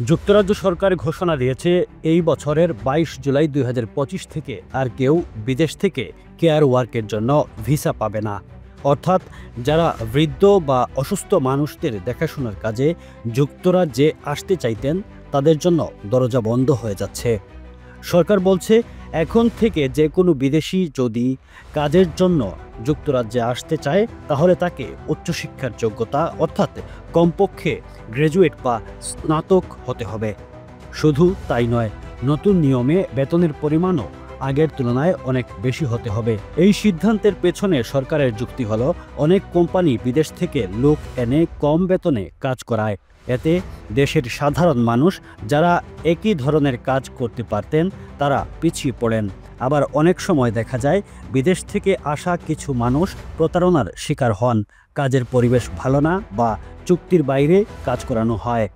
যুক্তরাজ্য সরকার ঘোষণা দিয়েছে এই বছরের ২২ জুলাই ২০২৫ থেকে আর কেউ বিদেশ থেকে কেয়ার ওয়ার্কের জন্য ভিসা পাবে না। অর্থাৎ যারা বৃদ্ধ বা অসুস্থ মানুষদের দেখাশোনার কাজে যুক্তরাজ্যে আসতে চাইতেন তাদের জন্য দরজা বন্ধ হয়ে যাচ্ছে। সরকার বলছে এখন থেকে যে কোনো বিদেশি যদি কাজের জন্য যুক্তরাজ্যে আসতে চায় তাহলে তাকে উচ্চশিক্ষার যোগ্যতা অর্থাৎ কমপক্ষে গ্র্যাজুয়েট বা স্নাতক হতে হবে। শুধু তাই নয়, নতুন নিয়মে বেতনের পরিমাণও আগের তুলনায় অনেক বেশি হতে হবে। এই সিদ্ধান্তের পেছনে সরকারের যুক্তি হলো অনেক কোম্পানি বিদেশ থেকে লোক এনে কম বেতনে কাজ করায়। এতে দেশের সাধারণ মানুষ যারা একই ধরনের কাজ করতে পারতেন তারা পিছিয়ে পড়েন। আবার অনেক সময় দেখা যায় বিদেশ থেকে আসা কিছু মানুষ প্রতারণার শিকার হন, কাজের পরিবেশ ভালো না বা চুক্তির বাইরে কাজ করানো হয়।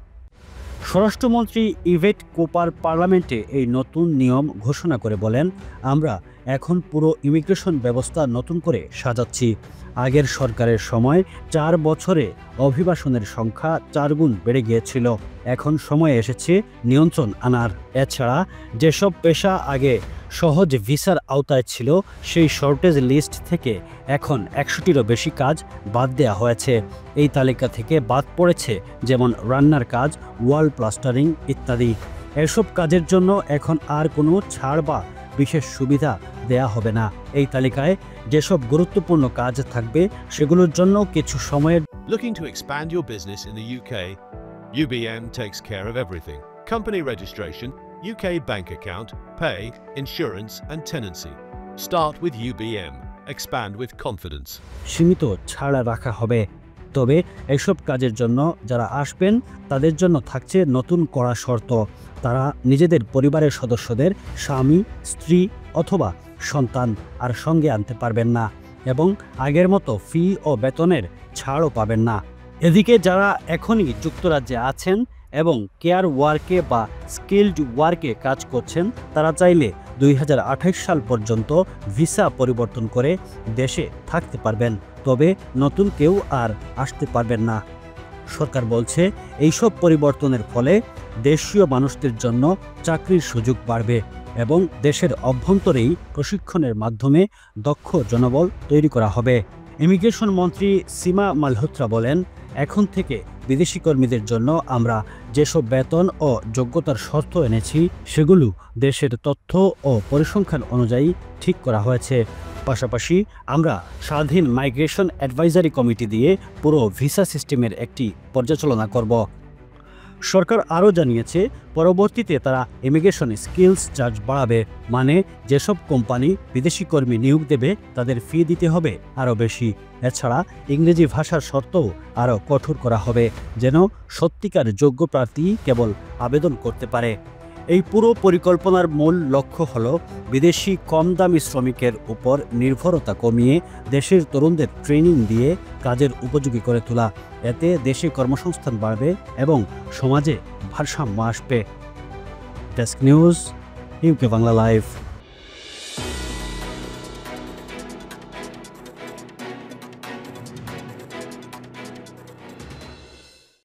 স্বরাষ্ট্রমন্ত্রী ইভেট কোপার পার্লামেন্টে এই নতুন নিয়ম ঘোষণা করে বলেন, আমরা এখন পুরো ইমিগ্রেশন ব্যবস্থা নতুন করে সাজাচ্ছি। আগের সরকারের সময় ৪ বছরে অভিবাসনের সংখ্যা ৪ গুণ বেড়ে গিয়েছিল। এখন সময় এসেছে নিয়ন্ত্রণ আনার। এছাড়া যেসব পেশা আগে সহজ ভিসার আওতায় ছিল সেই শর্টেজ লিস্ট থেকে এখন ১০০টিরও বেশি কাজ বাদ দেওয়া হয়েছে। এই তালিকা থেকে বাদ পড়েছে যেমন রান্নার কাজ, ওয়াল প্লাস্টারিং ইত্যাদি। এসব কাজের জন্য এখন আর কোনো ছাড় বা বিশেষ সুবিধা দেয়া হবে না। এই তালিকায় যেসব গুরুত্বপূর্ণ কাজ থাকবে সেগুলোর জন্য কিছু সময়ের Looking to expand your business in the UK? UBM takes care of everything. Company registration, UK bank account, pay, insurance and tenancy. Start with UBM. Expand with confidence. সীমিত ছাড় রাখা হবে। তবে এসব কাজের জন্য যারা আসবেন তাদের জন্য থাকছে নতুন কড়া শর্ত। তারা নিজেদের পরিবারের সদস্যদের স্বামী, স্ত্রী অথবা সন্তান আর সঙ্গে আনতে পারবেন না এবং আগের মতো ফি ও বেতনের ছাড়ও পাবেন না। এদিকে যারা এখনই যুক্তরাজ্যে আছেন এবং কেয়ার ওয়ার্কে বা স্কিলড ওয়ার্কে কাজ করছেন তারা চাইলে ২০২৮ সাল পর্যন্ত ভিসা পরিবর্তন করে দেশে থাকতে পারবেন, তবে নতুন কেউ আর আসতে পারবেন না। সরকার বলছে এইসব পরিবর্তনের ফলে দেশীয় মানুষদের জন্য চাকরির সুযোগ বাড়বে এবং দেশের অভ্যন্তরেই প্রশিক্ষণের মাধ্যমে দক্ষ জনবল তৈরি করা হবে। ইমিগ্রেশন মন্ত্রী সীমা মালহোত্রা বলেন, এখন থেকে বিদেশি কর্মীদের জন্য আমরা যেসব বেতন ও যোগ্যতার শর্ত এনেছি সেগুলো দেশের তথ্য ও পরিসংখ্যান অনুযায়ী ঠিক করা হয়েছে। পাশাপাশি আমরা স্বাধীন মাইগ্রেশন অ্যাডভাইজারি কমিটি দিয়ে পুরো ভিসা সিস্টেমের একটি পর্যালোচনা করব। সরকার আরও জানিয়েছে পরবর্তীতে তারা ইমিগ্রেশন স্কিলস চার্জ বাড়াবে, মানে যেসব কোম্পানি বিদেশি কর্মী নিয়োগ দেবে তাদের ফি দিতে হবে আরও বেশি। এছাড়া ইংরেজি ভাষার শর্তও আরও কঠোর করা হবে যেন সত্যিকার যোগ্য প্রার্থী কেবল আবেদন করতে পারে। এই পুরো পরিকল্পনার মূল লক্ষ্য হল বিদেশি কম দামি শ্রমিকের উপর নির্ভরতা কমিয়ে দেশের তরুণদের ট্রেনিং দিয়ে কাজের উপযোগী করে তোলা। এতে দেশে কর্মসংস্থান বাড়বে এবং সমাজে ভারসাম্য আসবে। Desk news, UK Bangla live.